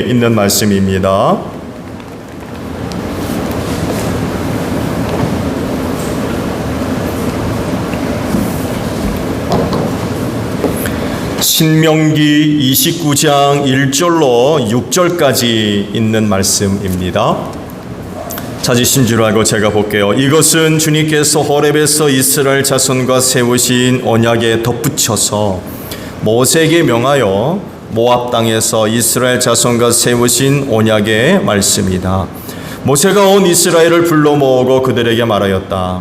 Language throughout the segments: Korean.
있는 말씀입니다. 신명기 29장 1절로 6절까지 있는 말씀입니다. 찾으신 줄 알고 제가 볼게요. 이것은 주님께서 호렙에서 이스라엘 자손과 세우신 언약에 덧붙여서 모세에게 명하여 모압 땅에서 이스라엘 자손과 세우신 언약의 말씀이다. 모세가 온 이스라엘을 불러 모으고 그들에게 말하였다.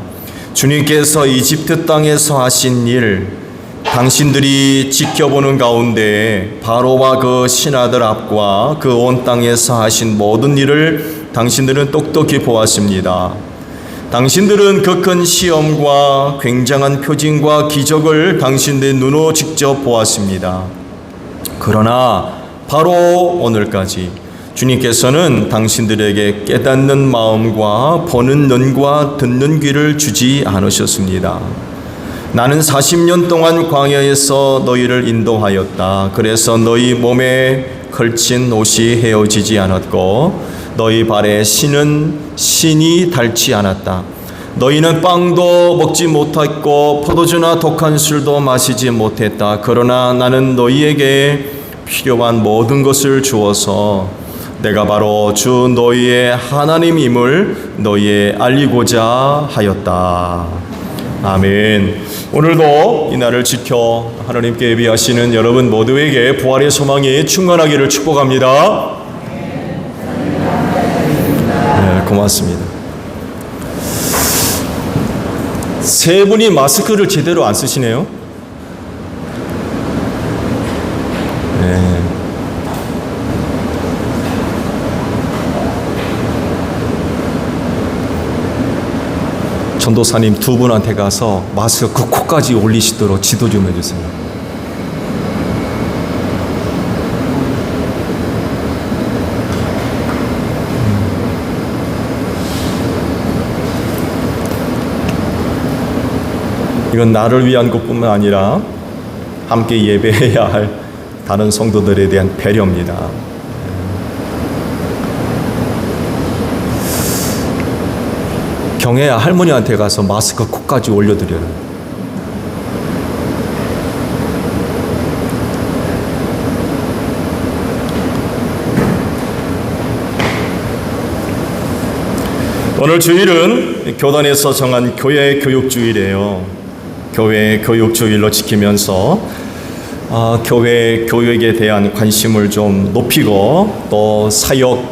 주님께서 이집트 땅에서 하신 일, 당신들이 지켜보는 가운데 바로와 그 신하들 앞과 그 온 땅에서 하신 모든 일을 당신들은 똑똑히 보았습니다. 당신들은 그 큰 시험과 굉장한 표징과 기적을 당신들의 눈으로 직접 보았습니다. 그러나 바로 오늘까지 주님께서는 당신들에게 깨닫는 마음과 보는 눈과 듣는 귀를 주지 않으셨습니다. 나는 40년 동안 광야에서 너희를 인도하였다. 그래서 너희 몸에 걸친 옷이 헤어지지 않았고 너희 발에 신이 닳지 않았다. 너희는 빵도 먹지 못했고 포도주나 독한 술도 마시지 못했다. 그러나 나는 너희에게 필요한 모든 것을 주어서 내가 바로 주 너희의 하나님임을 너희에 알리고자 하였다. 아멘. 오늘도 이 날을 지켜 하나님께 예비하시는 여러분 모두에게 부활의 소망이 충만하기를 축복합니다. 네, 고맙습니다. 세 분이 마스크를 제대로 안 쓰시네요. 네. 전도사님 두 분한테 가서 마스크 그 코까지 올리시도록 지도 좀 해주세요. 이건 나를 위한 것뿐만 아니라 함께 예배해야 할 다른 성도들에 대한 배려입니다. 경혜야 할머니한테 가서 마스크 코까지 올려드려요. 오늘 주일은 교단에서 정한 교회 교육주일이에요. 교회 교육주일로 지키면서 교회 교육에 대한 관심을 좀 높이고 또 사역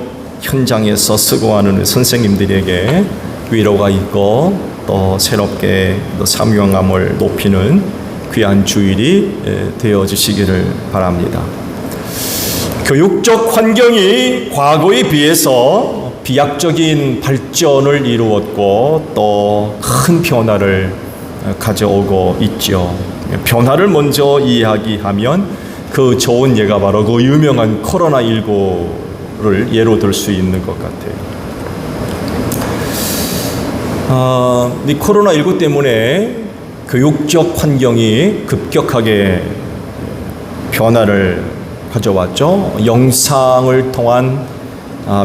현장에서 쓰고하는 선생님들에게 위로가 있고 또 새롭게 또 사명감을 높이는 귀한 주일이 되어 주시기를 바랍니다. 교육적 환경이 과거에 비해서 비약적인 발전을 이루었고 또 큰 변화를 가져오고 있죠. 변화를 먼저 이야기하면 그 좋은 예가 바로 그 유명한 코로나19를 예로 들 수 있는 것 같아요. 이 코로나19 때문에 교육적 환경이 급격하게 변화를 가져왔죠. 영상을 통한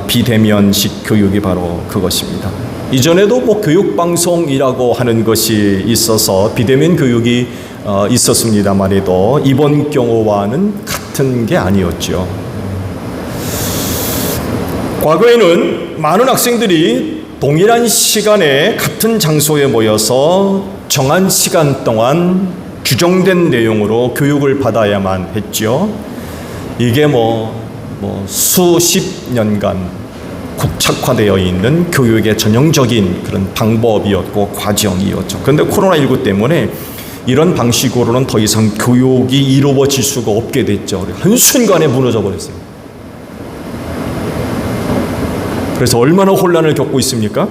비대면식 교육이 바로 그것입니다. 이전에도 교육방송이라고 하는 것이 있어서 비대면 교육이 있었습니다만에도 이번 경우와는 같은 게 아니었죠. 과거에는 많은 학생들이 동일한 시간에 같은 장소에 모여서 정한 시간 동안 규정된 내용으로 교육을 받아야만 했죠. 이게 수십 년간 고착화되어 있는 교육의 전형적인 그런 방법이었고 과정이었죠. 그런데 코로나19 때문에 이런 방식으로는 더 이상 교육이 이루어질 수가 없게 됐죠. 한순간에 무너져 버렸어요. 그래서 얼마나 혼란을 겪고 있습니까?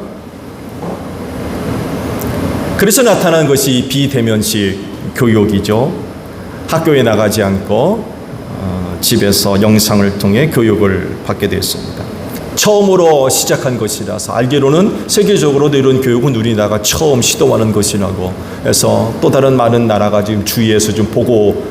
그래서 나타난 것이 비대면식 교육이죠. 학교에 나가지 않고 집에서 영상을 통해 교육을 받게 됐습니다. 처음으로 시작한 것이라서 알기로는 세계적으로도 이런 교육은 우리나라가 처음 시도하는 것이라고 해서 또 다른 많은 나라가 지금 주위에서 좀 보고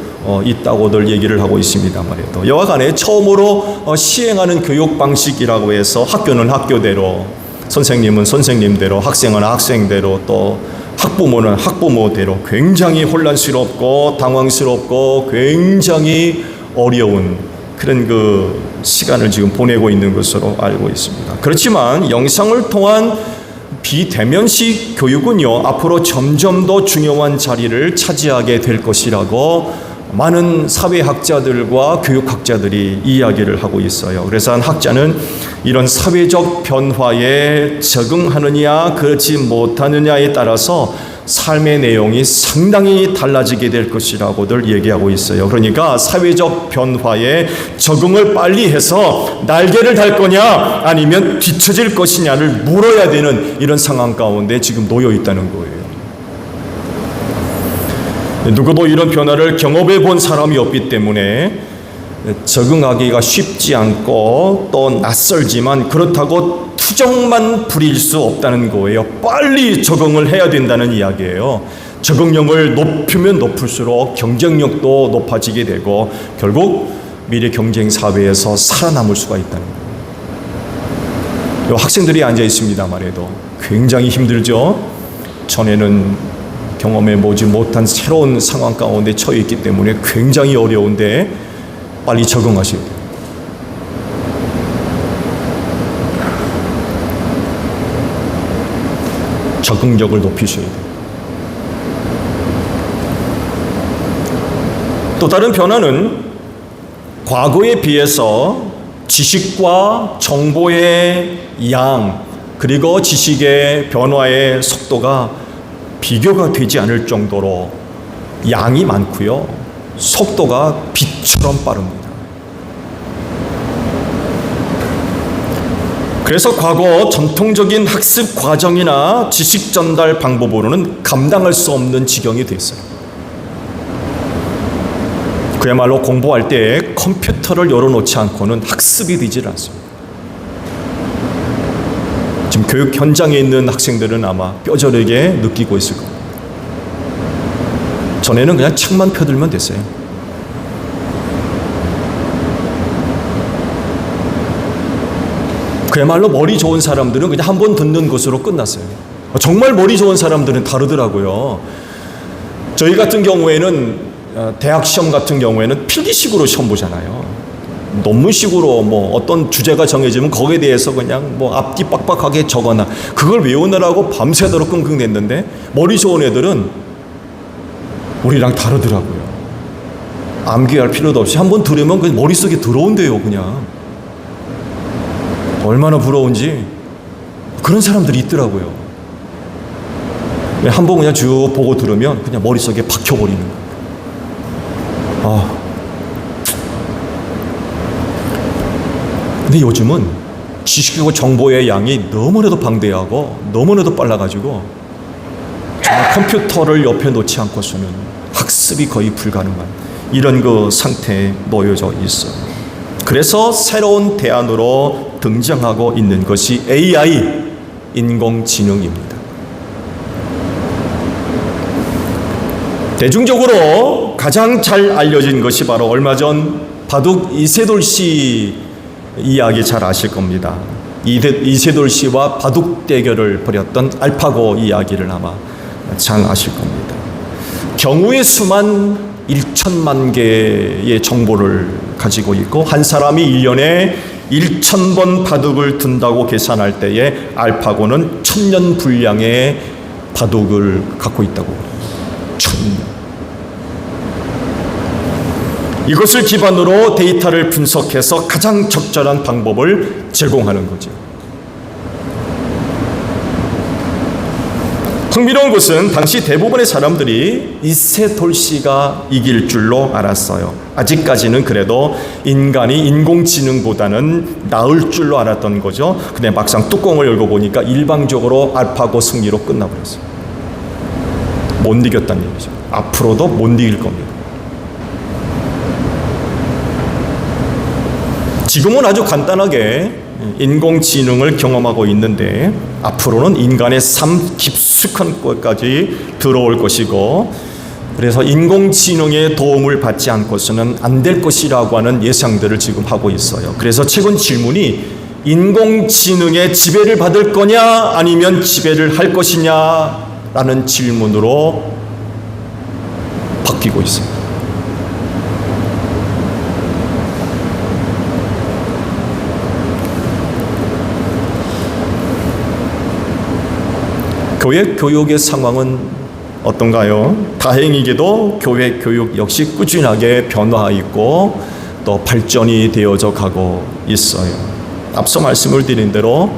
있다고들 얘기를 하고 있습니다 말이에요. 여하간에 처음으로 시행하는 교육 방식이라고 해서 학교는 학교대로, 선생님은 선생님대로, 학생은 학생대로, 또 학부모는 학부모대로 굉장히 혼란스럽고 당황스럽고 굉장히 어려운 그런 그 시간을 지금 보내고 있는 것으로 알고 있습니다. 그렇지만 영상을 통한 비대면식 교육은요, 앞으로 점점 더 중요한 자리를 차지하게 될 것이라고 많은 사회학자들과 교육학자들이 이야기를 하고 있어요. 그래서 한 학자는 이런 사회적 변화에 적응하느냐 그렇지 못하느냐에 따라서 삶의 내용이 상당히 달라지게 될 것이라고들 얘기하고 있어요. 그러니까 사회적 변화에 적응을 빨리 해서 날개를 달 거냐 아니면 뒤처질 것이냐를 물어야 되는 이런 상황 가운데 지금 놓여 있다는 거예요. 누구도 이런 변화를 경험해 본 사람이 없기 때문에 적응하기가 쉽지 않고 또 낯설지만 그렇다고 투정만 부릴 수 없다는 거예요. 빨리 적응을 해야 된다는 이야기예요. 적응력을 높이면 높을수록 경쟁력도 높아지게 되고 결국 미래 경쟁 사회에서 살아남을 수가 있다는 거예요. 학생들이 앉아 있습니다 말해도 굉장히 힘들죠. 전에는 경험해 보지 못한 새로운 상황 가운데 처해 있기 때문에 굉장히 어려운데 빨리 적응하셔야 돼요. 적응력을 높이셔야 돼요. 또 다른 변화는 과거에 비해서 지식과 정보의 양 그리고 지식의 변화의 속도가 비교가 되지 않을 정도로 양이 많고요. 속도가 빛처럼 빠릅니다. 그래서 과거 전통적인 학습 과정이나 지식 전달 방법으로는 감당할 수 없는 지경이 됐어요. 그야말로 공부할 때 컴퓨터를 열어놓지 않고는 학습이 되질 않습니다. 지금 교육 현장에 있는 학생들은 아마 뼈저리게 느끼고 있을 겁니다. 전에는 그냥 책만 펴들면 됐어요. 그야말로 머리 좋은 사람들은 그냥 한 번 듣는 것으로 끝났어요. 정말 머리 좋은 사람들은 다르더라고요. 저희 같은 경우에는 대학 시험 같은 경우에는 필기식으로 시험 보잖아요. 논문식으로 뭐 어떤 주제가 정해지면 거기에 대해서 그냥 뭐 앞뒤 빡빡하게 적어놔. 그걸 외우느라고 밤새도록 끙끙댔는데 머리 좋은 애들은 우리랑 다르더라고요. 암기할 필요도 없이 한 번 들으면 그냥 머릿속에 들어온대요. 그냥 얼마나 부러운지 그런 사람들이 있더라고요. 한 번 그냥 쭉 보고 들으면 그냥 머릿속에 박혀버리는 거예요. 근데 요즘은 지식과 정보의 양이 너무나도 방대하고 너무나도 빨라가지고 정말 컴퓨터를 옆에 놓지 않고서는 학습이 거의 불가능한 이런 그 상태에 놓여져 있어요. 그래서 새로운 대안으로 등장하고 있는 것이 AI, 인공지능입니다. 대중적으로 가장 잘 알려진 것이 바로 얼마 전 바둑 이세돌 씨 이야기 잘 아실 겁니다. 이세돌 씨와 바둑 대결을 벌였던 알파고 이야기를 아마 잘 아실 겁니다. 경우의 수만 1천만 개의 정보를 가지고 있고 한 사람이 1년에 1,000번 바둑을 둔다고 계산할 때에 알파고는 1,000년 분량의 바둑을 갖고 있다고. 1,000년. 이것을 기반으로 데이터를 분석해서 가장 적절한 방법을 제공하는 거죠. 흥미로운 것은 당시 대부분의 사람들이 이세돌 씨가 이길 줄로 알았어요. 아직까지는 그래도 인간이 인공지능보다는 나을 줄로 알았던 거죠. 근데 막상 뚜껑을 열고 보니까 일방적으로 알파고 승리로 끝나버렸어요. 못 이겼다는 얘기죠. 앞으로도 못 이길 겁니다. 지금은 아주 간단하게 인공지능을 경험하고 있는데 앞으로는 인간의 삶 깊숙한 곳까지 들어올 것이고 그래서 인공지능의 도움을 받지 않고서는 안 될 것이라고 하는 예상들을 지금 하고 있어요. 그래서 최근 질문이 인공지능의 지배를 받을 거냐 아니면 지배를 할 것이냐라는 질문으로 바뀌고 있습니다. 교회 교육의 상황은 어떤가요? 다행히게도 교회 교육 역시 꾸준하게 변화하고 또 발전이 되어져 가고 있어요. 앞서 말씀을 드린 대로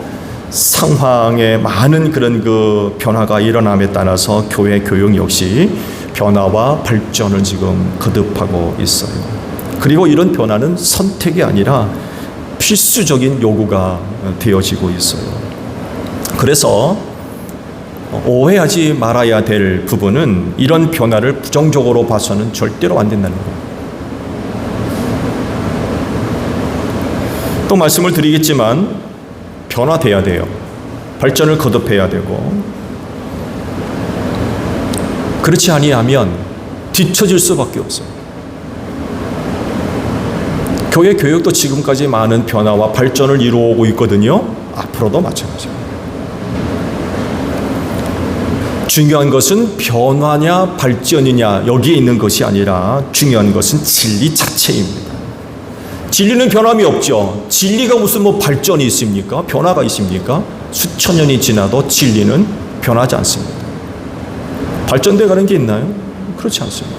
상황에 많은 그런 그 변화가 일어남에 따라서 교회 교육 역시 변화와 발전을 지금 거듭하고 있어요. 그리고 이런 변화는 선택이 아니라 필수적인 요구가 되어지고 있어요. 그래서 오해하지 말아야 될 부분은 이런 변화를 부정적으로 봐서는 절대로 안 된다는 거예요. 또 말씀을 드리겠지만 변화돼야 돼요. 발전을 거듭해야 되고, 그렇지 아니하면 뒤처질 수밖에 없어요. 교회 교육도 지금까지 많은 변화와 발전을 이루어오고 있거든요. 앞으로도 마찬가지입니다. 중요한 것은 변화냐 발전이냐 여기에 있는 것이 아니라 중요한 것은 진리 자체입니다. 진리는 변함이 없죠. 진리가 무슨 발전이 있습니까? 변화가 있습니까? 수천 년이 지나도 진리는 변하지 않습니다. 발전돼 가는 게 있나요? 그렇지 않습니다.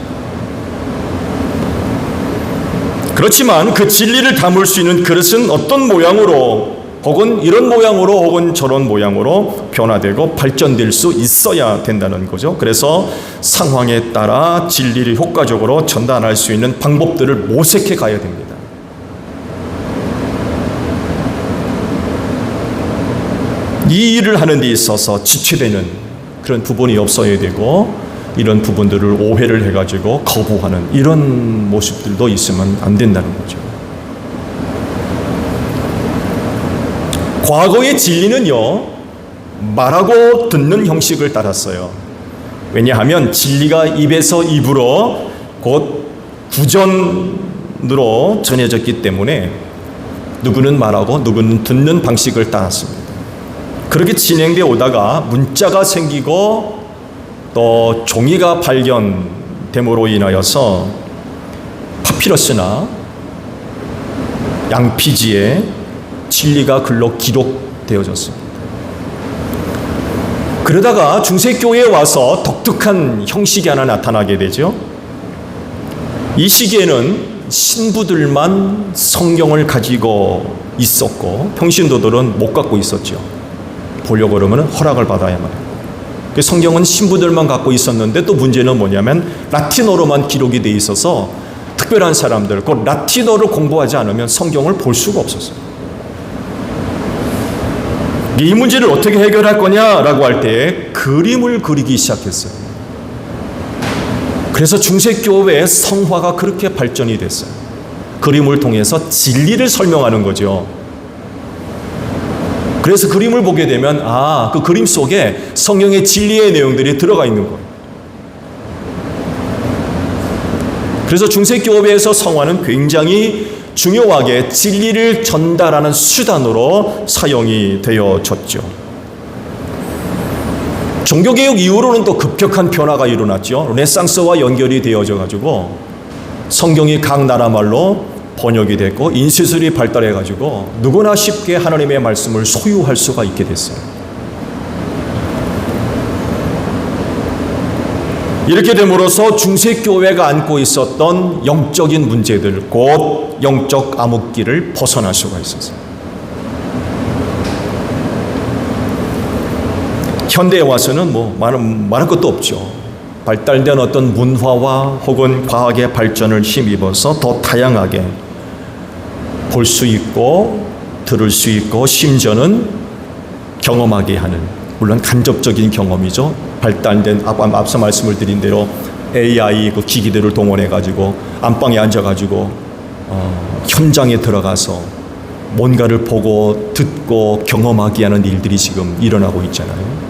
그렇지만 그 진리를 담을 수 있는 그릇은 어떤 모양으로 혹은 이런 모양으로 혹은 저런 모양으로 변화되고 발전될 수 있어야 된다는 거죠. 그래서 상황에 따라 진리를 효과적으로 전달할 수 있는 방법들을 모색해 가야 됩니다. 이 일을 하는 데 있어서 지체되는 그런 부분이 없어야 되고, 이런 부분들을 오해를 해가지고 거부하는 이런 모습들도 있으면 안 된다는 거죠. 과거의 진리는요, 말하고 듣는 형식을 따랐어요. 왜냐하면 진리가 입에서 입으로 곧 구전으로 전해졌기 때문에 누구는 말하고 누구는 듣는 방식을 따랐습니다. 그렇게 진행되어 오다가 문자가 생기고 또 종이가 발견됨으로 인하여서 파피러스나 양피지에 진리가 글로 기록되어졌습니다. 그러다가 중세교회에 와서 독특한 형식이 하나 나타나게 되죠. 이 시기에는 신부들만 성경을 가지고 있었고 평신도들은 못 갖고 있었죠. 보려고 그러면 허락을 받아야만 해요. 성경은 신부들만 갖고 있었는데 또 문제는 뭐냐면 라틴어로만 기록이 돼 있어서 특별한 사람들, 그 라틴어를 공부하지 않으면 성경을 볼 수가 없었어요. 이 문제를 어떻게 해결할 거냐라고 할 때 그림을 그리기 시작했어요. 그래서 중세교회의 성화가 그렇게 발전이 됐어요. 그림을 통해서 진리를 설명하는 거죠. 그래서 그림을 보게 되면 그 그림 속에 성경의 진리의 내용들이 들어가 있는 거예요. 그래서 중세교회에서 성화는 굉장히 중요하게 진리를 전달하는 수단으로 사용이 되어졌죠. 종교개혁 이후로는 또 급격한 변화가 일어났죠. 르네상스와 연결이 되어져 가지고 성경이 각 나라 말로 번역이 됐고 인쇄술이 발달해 가지고 누구나 쉽게 하나님의 말씀을 소유할 수가 있게 됐어요. 이렇게 됨으로써 중세교회가 안고 있었던 영적인 문제들, 곧 영적 암흑기를 벗어날 수가 있었어요. 현대에 와서는 말할 것도 없죠. 발달된 어떤 문화와 혹은 과학의 발전을 힘입어서 더 다양하게 볼 수 있고 들을 수 있고 심지어는 경험하게 하는, 물론 간접적인 경험이죠. 발달된 앞서 말씀을 드린 대로 AI 그 기기들을 동원해 가지고 안방에 앉아 가지고 현장에 들어가서 뭔가를 보고 듣고 경험하게 하는 일들이 지금 일어나고 있잖아요.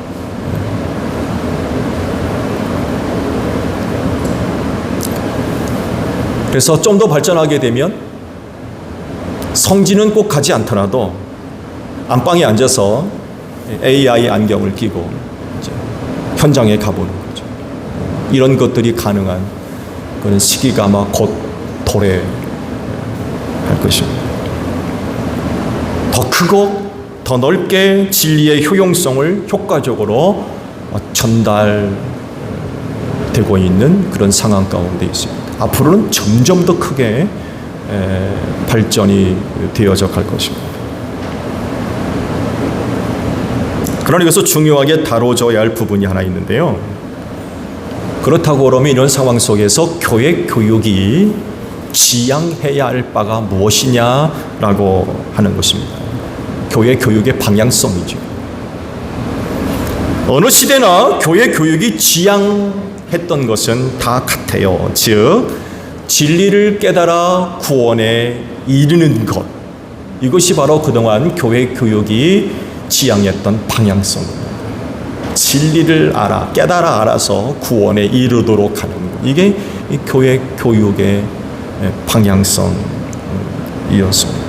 그래서 좀 더 발전하게 되면 성지는 꼭 가지 않더라도 안방에 앉아서 AI 안경을 끼고 이제 현장에 가보는 거죠. 이런 것들이 가능한 그런 시기가 아마 곧 도래할 것입니다. 더 크고 더 넓게 진리의 효용성을 효과적으로 전달되고 있는 그런 상황 가운데 있습니다. 앞으로는 점점 더 크게 발전이 되어져 갈 것입니다. 그러나 여기서 중요하게 다뤄져야 할 부분이 하나 있는데요. 그렇다고 그러면 이런 상황 속에서 교회 교육이 지향해야 할 바가 무엇이냐라고 하는 것입니다. 교회 교육의 방향성이죠. 어느 시대나 교회 교육이 지향했던 것은 다 같아요. 즉 진리를 깨달아 구원에 이르는 것, 이것이 바로 그동안 교회 교육이 지향했던 방향성입니다. 진리를 깨달아 알아서 구원에 이르도록 하는 것, 이게 이 교회 교육의 방향성이었습니다.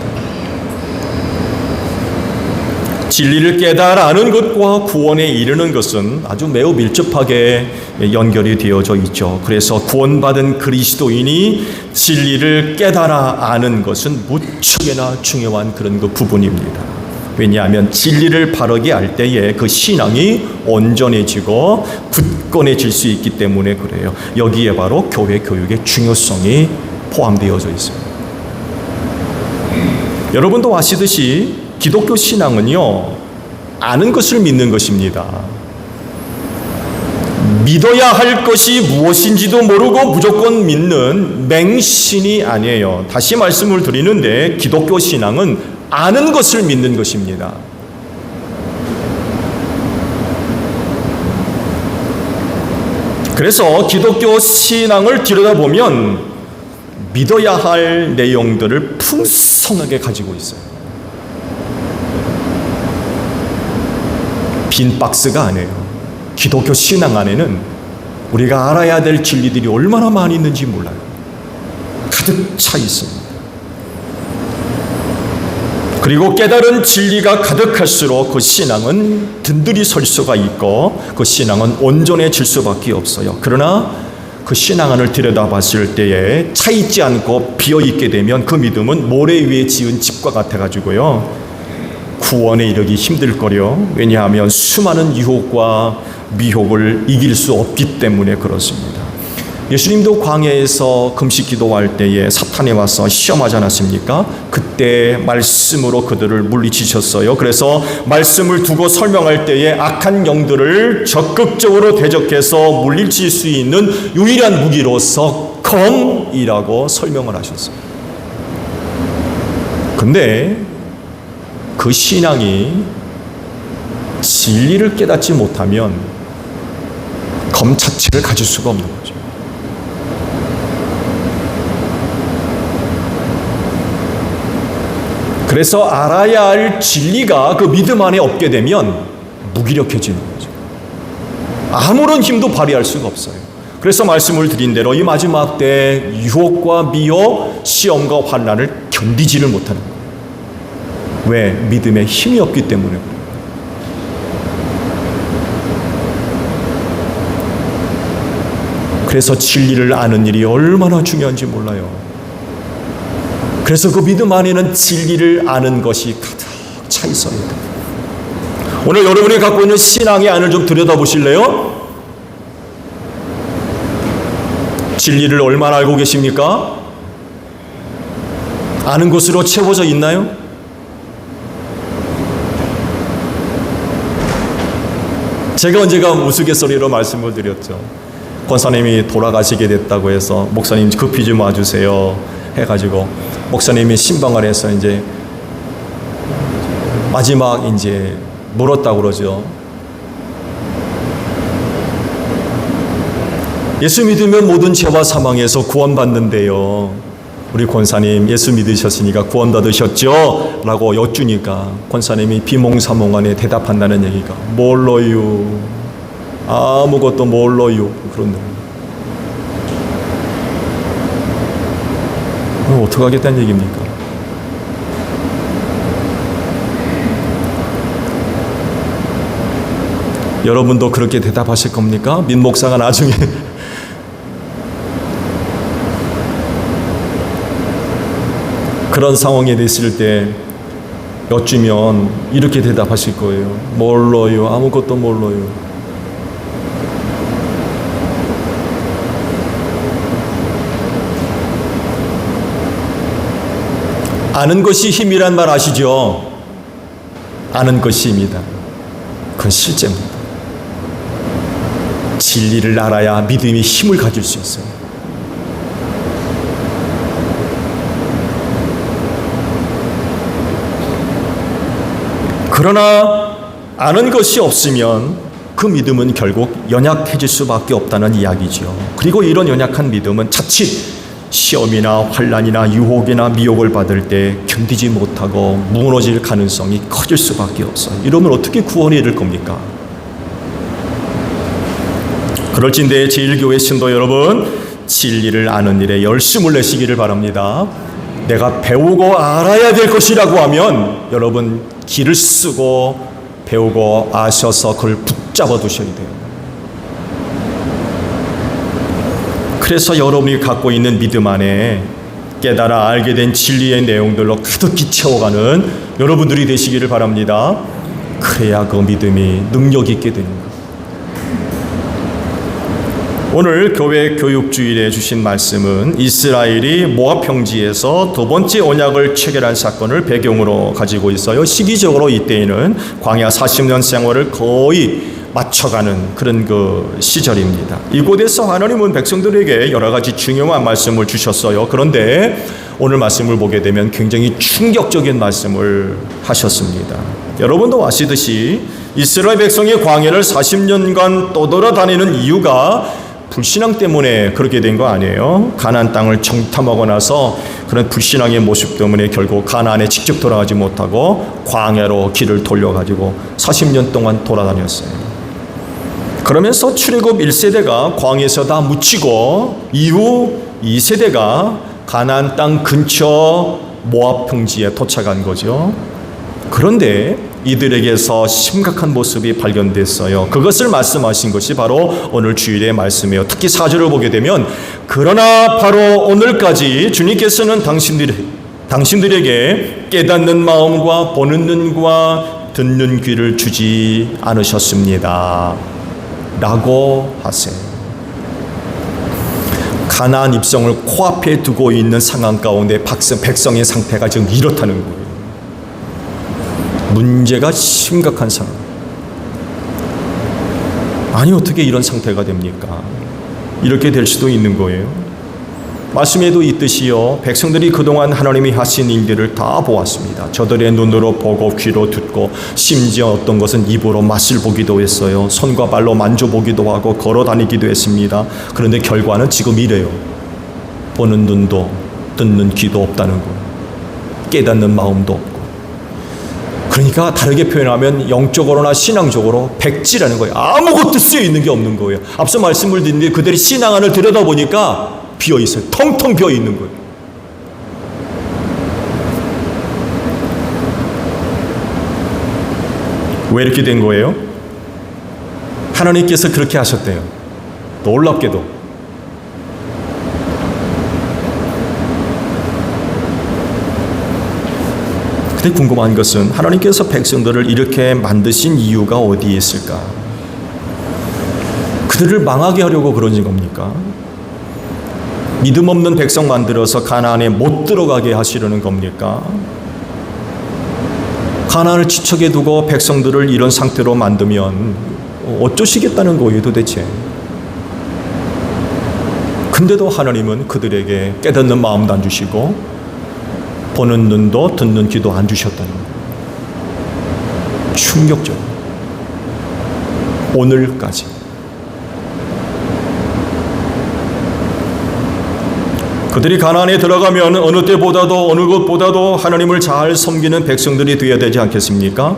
진리를 깨달아 아는 것과 구원에 이르는 것은 아주 매우 밀접하게 연결이 되어져 있죠. 그래서 구원받은 그리스도인이 진리를 깨달아 아는 것은 무척이나 중요한 그런 그 부분입니다. 왜냐하면 진리를 바르게 알 때에 그 신앙이 온전해지고 굳건해질 수 있기 때문에 그래요. 여기에 바로 교회 교육의 중요성이 포함되어져 있습니다. 여러분도 아시듯이 기독교 신앙은요, 아는 것을 믿는 것입니다. 믿어야 할 것이 무엇인지도 모르고 무조건 믿는 맹신이 아니에요. 다시 말씀을 드리는데 기독교 신앙은 아는 것을 믿는 것입니다. 그래서 기독교 신앙을 들여다보면 믿어야 할 내용들을 풍성하게 가지고 있어요. 빈 박스가 아니에요. 기독교 신앙 안에는 우리가 알아야 될 진리들이 얼마나 많이 있는지 몰라요. 가득 차 있습니다. 그리고 깨달은 진리가 가득할수록 그 신앙은 든든히 설 수가 있고 그 신앙은 온전해질 수밖에 없어요. 그러나 그 신앙 안을 들여다봤을 때에 차 있지 않고 비어있게 되면 그 믿음은 모래 위에 지은 집과 같아가지고요, 구원에 이르기 힘들 거려. 왜냐하면 수많은 유혹과 미혹을 이길 수 없기 때문에 그렇습니다. 예수님도 광야에서 금식 기도할 때에 사탄이 와서 시험하지 않았습니까? 그때 말씀으로 그들을 물리치셨어요. 그래서 말씀을 두고 설명할 때에 악한 영들을 적극적으로 대적해서 물리칠 수 있는 유일한 무기로서 검이라고 설명을 하셨어요. 근데 그 신앙이 진리를 깨닫지 못하면 검 자체를 가질 수가 없는 거죠. 그래서 알아야 할 진리가 그 믿음 안에 없게 되면 무기력해지는 거죠. 아무런 힘도 발휘할 수가 없어요. 그래서 말씀을 드린 대로 이 마지막 때 유혹과 미혹, 시험과 환난을 견디지를 못하는 거예요. 왜? 믿음에 힘이 없기 때문에. 그래서 진리를 아는 일이 얼마나 중요한지 몰라요. 그래서 그 믿음 안에는 진리를 아는 것이 가득 차 있어야 돼요. 오늘 여러분이 갖고 있는 신앙의 안을 좀 들여다보실래요? 진리를 얼마나 알고 계십니까? 아는 것으로 채워져 있나요? 제가 언제가 우스갯소리로 말씀을 드렸죠. 권사님이 돌아가시게 됐다고 해서 목사님 급히 좀 와주세요 해가지고 목사님이 신방을 해서 이제 마지막 이제 물었다고 그러죠. 예수 믿으면 모든 죄와 사망에서 구원받는데요. 우리 권사님 예수 믿으셨으니까 구원받으셨죠? 라고 여쭈니까 권사님이 비몽사몽간에 대답한다는 얘기가 몰라요. 아무것도 몰라요. 그런다. 그럼 어떻게 하겠다는 얘기입니까? 여러분도 그렇게 대답하실 겁니까? 민 목사가 나중에 그런 상황에 됐을 때 여쭈면 이렇게 대답하실 거예요. 몰라요. 아무것도 몰라요. 아는 것이 힘이란 말 아시죠? 아는 것이 힘이다. 그건 실제입니다. 진리를 알아야 믿음이 힘을 가질 수 있어요. 그러나 아는 것이 없으면 그 믿음은 결국 연약해질 수밖에 없다는 이야기죠. 그리고 이런 연약한 믿음은 자칫 시험이나 환난이나 유혹이나 미혹을 받을 때 견디지 못하고 무너질 가능성이 커질 수밖에 없어요. 이러면 어떻게 구원에 이를 겁니까? 그럴진대 제1교회 신도 여러분, 진리를 아는 일에 열심을 내시기를 바랍니다. 내가 배우고 알아야 될 것이라고 하면 여러분 길을 쓰고 배우고 아셔서 그걸 붙잡아 두셔야 돼요. 그래서 여러분이 갖고 있는 믿음 안에 깨달아 알게 된 진리의 내용들로 가득히 채워가는 여러분들이 되시기를 바랍니다. 그래야 그 믿음이 능력 있게 되는 거예요. 오늘 교회 교육주일에 주신 말씀은 이스라엘이 모압 평지에서 두 번째 언약을 체결한 사건을 배경으로 가지고 있어요. 시기적으로 이때에는 광야 40년 생활을 거의 맞춰가는 그런 그 시절입니다. 이곳에서 하나님은 백성들에게 여러 가지 중요한 말씀을 주셨어요. 그런데 오늘 말씀을 보게 되면 굉장히 충격적인 말씀을 하셨습니다. 여러분도 아시듯이 이스라엘 백성이 광야를 40년간 떠돌아다니는 이유가 불신앙 때문에 그렇게 된 거 아니에요? 가나안 땅을 정탐하고 나서 그런 불신앙의 모습 때문에 결국 가나안에 직접 돌아가지 못하고 광야로 길을 돌려가지고 40년 동안 돌아다녔어요. 그러면서 출애굽 1세대가 광야에서 다 묻히고 이후 2세대가 가나안 땅 근처 모압 평지에 도착한 거죠. 그런데 이들에게서 심각한 모습이 발견됐어요. 그것을 말씀하신 것이 바로 오늘 주일의 말씀이에요. 특히 4절을 보게 되면 그러나 바로 오늘까지 주님께서는 당신들에게 깨닫는 마음과 보는 눈과 듣는 귀를 주지 않으셨습니다 라고 하세요. 가나안 입성을 코앞에 두고 있는 상황 가운데 백성의 상태가 지금 이렇다는 거예요. 문제가 심각한 상황. 아니 어떻게 이런 상태가 됩니까? 이렇게 될 수도 있는 거예요. 말씀에도 있듯이요, 백성들이 그동안 하나님이 하신 일들을 다 보았습니다. 저들의 눈으로 보고 귀로 듣고 심지어 어떤 것은 입으로 맛을 보기도 했어요. 손과 발로 만져보기도 하고 걸어 다니기도 했습니다. 그런데 결과는 지금 이래요. 보는 눈도 듣는 귀도 없다는 거예요. 깨닫는 마음도 없고. 그러니까 다르게 표현하면 영적으로나 신앙적으로 백지라는 거예요. 아무것도 쓰여 있는 게 없는 거예요. 앞서 말씀을 드렸는데 그들이 신앙 안을 들여다보니까 비어 있어요. 텅텅 비어 있는 거예요. 왜 이렇게 된 거예요? 하나님께서 그렇게 하셨대요. 놀랍게도. 근데 궁금한 것은 하나님께서 백성들을 이렇게 만드신 이유가 어디에 있을까? 그들을 망하게 하려고 그러는 겁니까? 믿음 없는 백성 만들어서 가나안에 못 들어가게 하시려는 겁니까? 가나안을 지척에 두고 백성들을 이런 상태로 만들면 어쩌시겠다는 거예요 도대체? 근데도 하나님은 그들에게 깨닫는 마음도 안 주시고 보는 눈도 듣는 귀도 안 주셨다는 거예요. 충격적. 오늘까지. 그들이 가나안에 들어가면 어느 때보다도 어느 것보다도 하나님을 잘 섬기는 백성들이 되어야 되지 않겠습니까?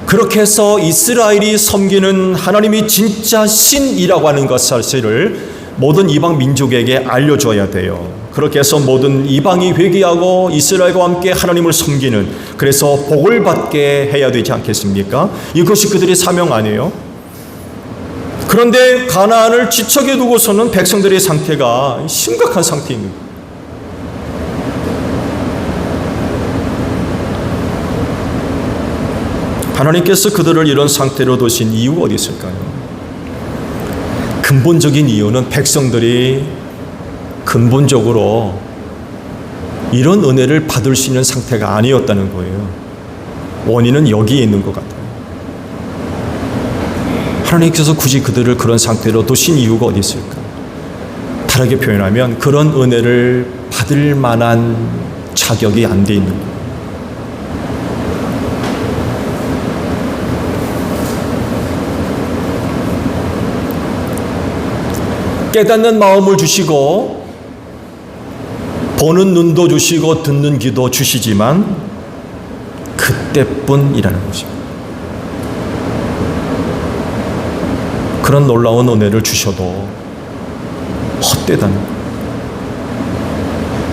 그렇게 해서 이스라엘이 섬기는 하나님이 진짜 신이라고 하는 것 사실을 모든 이방 민족에게 알려줘야 돼요. 그렇게 해서 모든 이방이 회개하고 이스라엘과 함께 하나님을 섬기는, 그래서 복을 받게 해야 되지 않겠습니까? 이것이 그들의 사명 아니에요? 그런데 가나안을 지척에 두고서는 백성들의 상태가 심각한 상태입니다. 하나님께서 그들을 이런 상태로 두신 이유가 어디 있을까요? 근본적인 이유는 백성들이 근본적으로 이런 은혜를 받을 수 있는 상태가 아니었다는 거예요. 원인은 여기에 있는 것 같아요. 하나님께서 굳이 그들을 그런 상태로 두신 이유가 어디 있을까? 다르게 표현하면 그런 은혜를 받을 만한 자격이 안 돼 있는 거예요. 깨닫는 마음을 주시고 보는 눈도 주시고 듣는 귀도 주시지만 그때뿐이라는 것입니다. 그런 놀라운 은혜를 주셔도 헛되다는 거예요.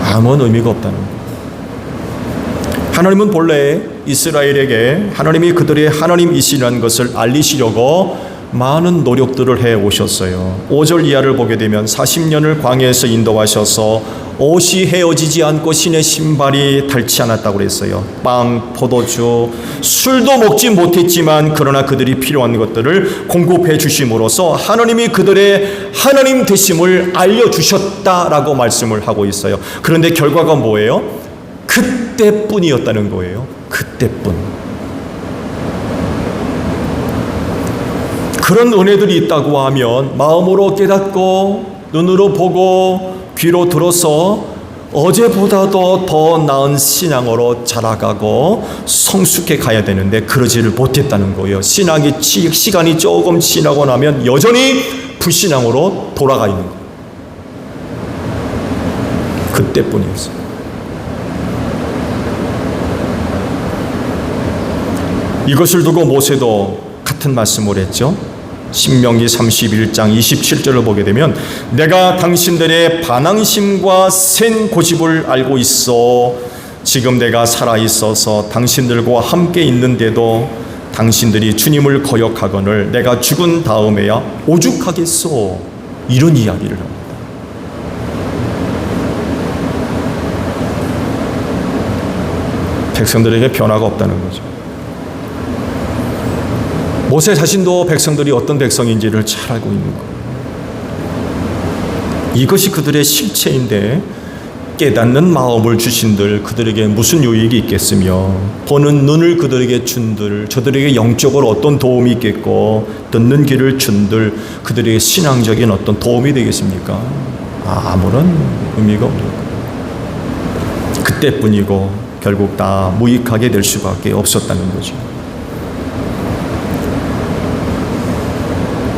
아무런 의미가 없다는 거예요. 하나님은 본래 이스라엘에게 하나님이 그들의 하나님이시라는 것을 알리시려고 많은 노력들을 해 오셨어요. 5절 이하를 보게 되면 40년을 광야에서 인도하셔서 옷이 헤어지지 않고 신의 신발이 닳지 않았다고 그랬어요. 빵, 포도주, 술도 먹지 못했지만 그러나 그들이 필요한 것들을 공급해 주심으로써 하나님이 그들의 하나님 되심을 알려주셨다라고 말씀을 하고 있어요. 그런데 결과가 뭐예요? 그때뿐이었다는 거예요. 그때뿐. 그런 은혜들이 있다고 하면 마음으로 깨닫고 눈으로 보고 귀로 들어서 어제보다도 더 나은 신앙으로 자라가고 성숙해 가야 되는데 그러지를 못했다는 거예요. 시간이 조금 지나고 나면 여전히 불신앙으로 돌아가 있는 거예요. 그때뿐이었어요. 이것을 두고 모세도 같은 말씀을 했죠. 신명기 31장 27절을 보게 되면 내가 당신들의 반항심과 센 고집을 알고 있어 지금 내가 살아있어서 당신들과 함께 있는데도 당신들이 주님을 거역하거늘 내가 죽은 다음에야 오죽하겠소. 이런 이야기를 합니다. 백성들에게 변화가 없다는 거죠. 모세 자신도 백성들이 어떤 백성인지를 잘 알고 있는 거예요. 이것이 그들의 실체인데 깨닫는 마음을 주신들 그들에게 무슨 유익이 있겠으며 보는 눈을 그들에게 준들 저들에게 영적으로 어떤 도움이 있겠고 듣는 귀를 준들 그들에게 신앙적인 어떤 도움이 되겠습니까? 아무런 의미가 없는 거예요. 그때뿐이고 결국 다 무익하게 될 수밖에 없었다는 거죠.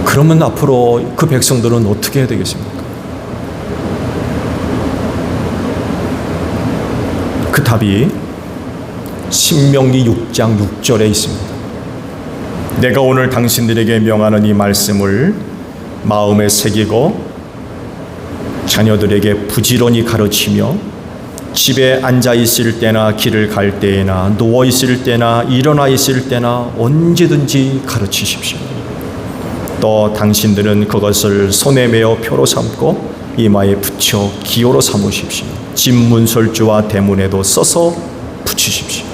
그러면 앞으로 그 백성들은 어떻게 해야 되겠습니까? 그 답이 신명기 6장 6절에 있습니다. 내가 오늘 당신들에게 명하는 이 말씀을 마음에 새기고 자녀들에게 부지런히 가르치며 집에 앉아 있을 때나 길을 갈 때나 누워 있을 때나 일어나 있을 때나 언제든지 가르치십시오. 또 당신들은 그것을 손에 메어 표로 삼고 이마에 붙여 기호로 삼으십시오. 집 문설주와 대문에도 써서 붙이십시오.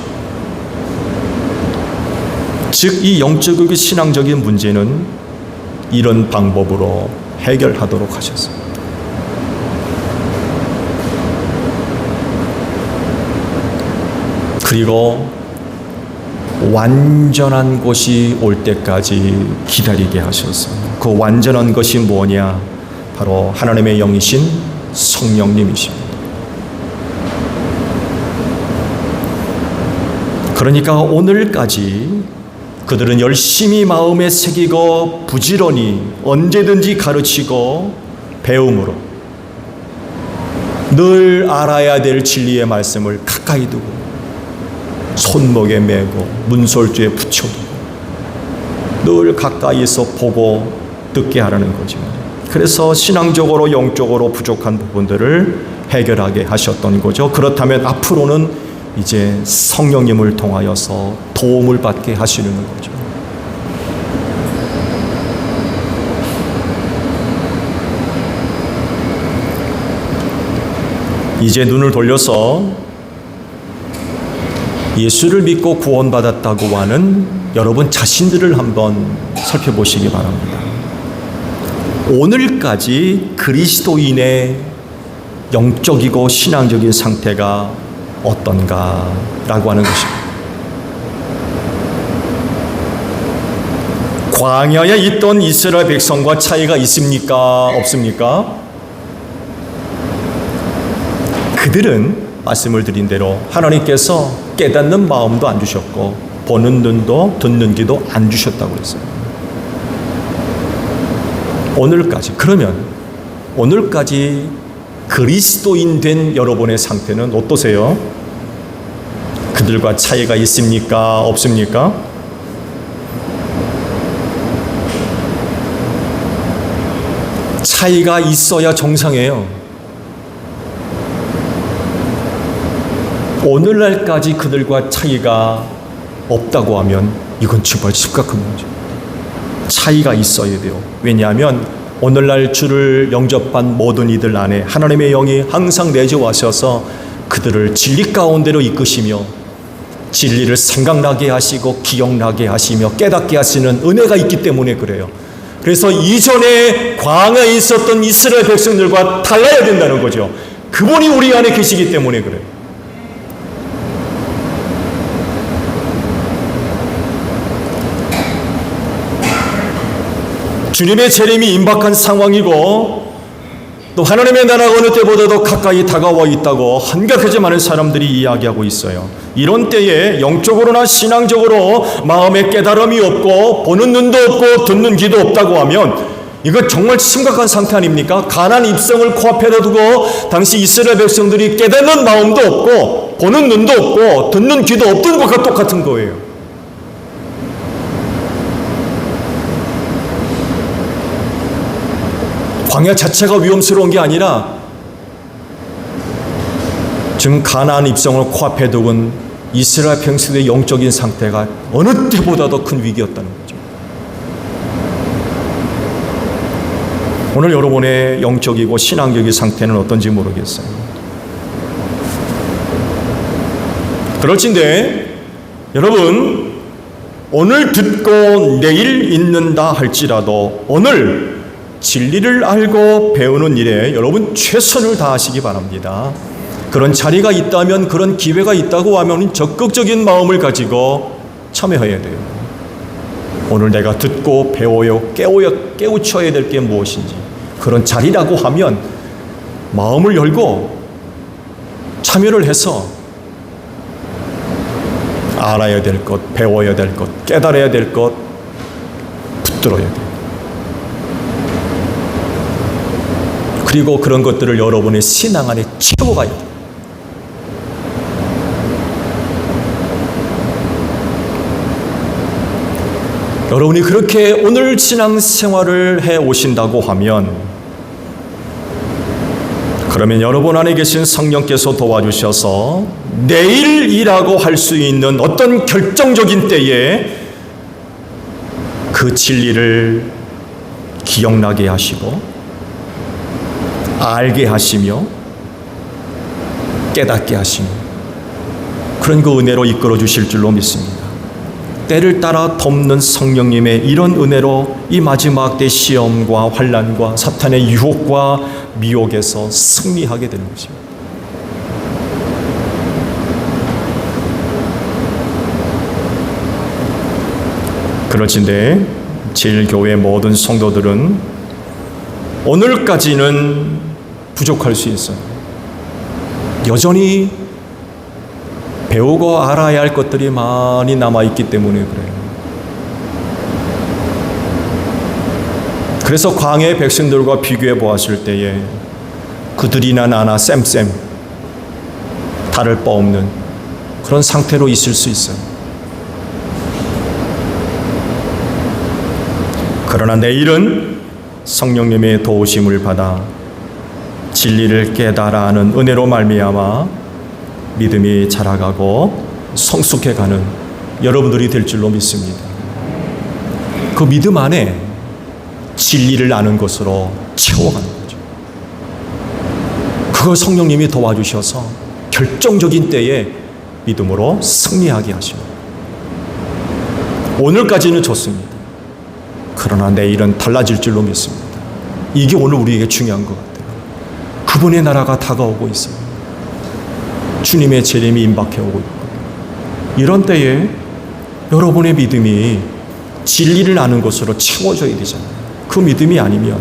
즉 이 영적이고 신앙적인 문제는 이런 방법으로 해결하도록 하셨습니다. 그리고 완전한 것이 올 때까지 기다리게 하셔서 그 완전한 것이 뭐냐? 바로 하나님의 영이신 성령님이십니다. 그러니까 오늘까지 그들은 열심히 마음에 새기고 부지런히 언제든지 가르치고 배움으로 늘 알아야 될 진리의 말씀을 가까이 두고 손목에 메고 문설주에 붙여두고 늘 가까이서 보고 듣게 하라는 거지만 그래서 신앙적으로 영적으로 부족한 부분들을 해결하게 하셨던 거죠. 그렇다면 앞으로는 이제 성령님을 통하여서 도움을 받게 하시는 거죠. 이제 눈을 돌려서 예수를 믿고 구원받았다고 하는 여러분 자신들을 한번 살펴보시기 바랍니다. 오늘까지 그리스도인의 영적이고 신앙적인 상태가 어떤가라고 하는 것입니다. 광야에 있던 이스라엘 백성과 차이가 있습니까? 없습니까? 그들은 말씀을 드린 대로 하나님께서 깨닫는 마음도 안 주셨고 보는 눈도 듣는 귀도 안 주셨다고 그랬어요. 오늘까지. 그러면 오늘까지 그리스도인 된 여러분의 상태는 어떠세요? 그들과 차이가 있습니까? 없습니까? 차이가 있어야 정상이에요. 오늘날까지 그들과 차이가 없다고 하면 이건 정말 심각한 문제. 차이가 있어야 돼요. 왜냐하면 오늘날 주를 영접한 모든 이들 안에 하나님의 영이 항상 내주하셔서 그들을 진리 가운데로 이끄시며 진리를 생각나게 하시고 기억나게 하시며 깨닫게 하시는 은혜가 있기 때문에 그래요. 그래서 이전에 광야에 있었던 이스라엘 백성들과 달라야 된다는 거죠. 그분이 우리 안에 계시기 때문에 그래요. 주님의 재림이 임박한 상황이고 또 하나님의 나라가 어느 때보다도 가까이 다가와 있다고 한결같이 많은 사람들이 이야기하고 있어요. 이런 때에 영적으로나 신앙적으로 마음에 깨달음이 없고 보는 눈도 없고 듣는 귀도 없다고 하면 이거 정말 심각한 상태 아닙니까? 가나안 입성을 코앞에다 두고 당시 이스라엘 백성들이 깨닫는 마음도 없고 보는 눈도 없고 듣는 귀도 없던 것과 똑같은 거예요. 광야 자체가 위험스러운 게 아니라 지금 가나안 입성을 코앞에 두은 이스라엘 백성들의 영적인 상태가 어느 때보다도 큰 위기였다는 거죠. 오늘 여러분의 영적이고 신앙적인 상태는 어떤지 모르겠어요. 그럴진데 여러분 오늘 듣고 내일 잊는다 할지라도 오늘 진리를 알고 배우는 일에 여러분 최선을 다하시기 바랍니다. 그런 자리가 있다면 그런 기회가 있다고 하면 적극적인 마음을 가지고 참여해야 돼요. 오늘 내가 듣고 배워야 깨우쳐야 될 게 무엇인지 그런 자리라고 하면 마음을 열고 참여를 해서 알아야 될 것, 배워야 될 것, 깨달아야 될 것 붙들어야 돼요. 그리고 그런 것들을 여러분의 신앙 안에 채워가야 돼요. 여러분이 그렇게 오늘 신앙생활을 해 오신다고 하면 그러면 여러분 안에 계신 성령께서 도와주셔서 내일이라고 할 수 있는 어떤 결정적인 때에 그 진리를 기억나게 하시고 알게 하시며 깨닫게 하시며 그런 그 은혜로 이끌어 주실 줄로 믿습니다. 때를 따라 돕는 성령님의 이런 은혜로 이 마지막 때 시험과 환난과 사탄의 유혹과 미혹에서 승리하게 되는 것입니다. 그렇진데 제1교회 모든 성도들은 오늘까지는 부족할 수 있어요. 여전히 배우고 알아야 할 것들이 많이 남아있기 때문에 그래요. 그래서 광야의 백성들과 비교해 보았을 때에 그들이나 나나 쌤쌤 다를 바 없는 그런 상태로 있을 수 있어요. 그러나 내일은 성령님의 도우심을 받아 진리를 깨달아 하는 은혜로 말미암아 믿음이 자라가고 성숙해가는 여러분들이 될 줄로 믿습니다. 그 믿음 안에 진리를 아는 것으로 채워가는 거죠. 그거 성령님이 도와주셔서 결정적인 때에 믿음으로 승리하게 하십니다. 오늘까지는 좋습니다. 그러나 내일은 달라질 줄로 믿습니다. 이게 오늘 우리에게 중요한 것 같아요. 그분의 나라가 다가오고 있어요. 주님의 재림이 임박해 오고 있고, 이런 때에 여러분의 믿음이 진리를 아는 것으로 채워져야 되잖아요. 그 믿음이 아니면,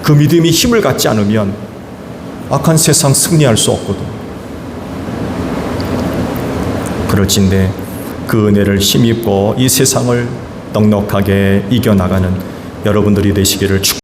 그 믿음이 힘을 갖지 않으면 악한 세상 승리할 수 없거든. 그럴진데 그 은혜를 힘입고 이 세상을 넉넉하게 이겨나가는 여러분들이 되시기를 축복합니다.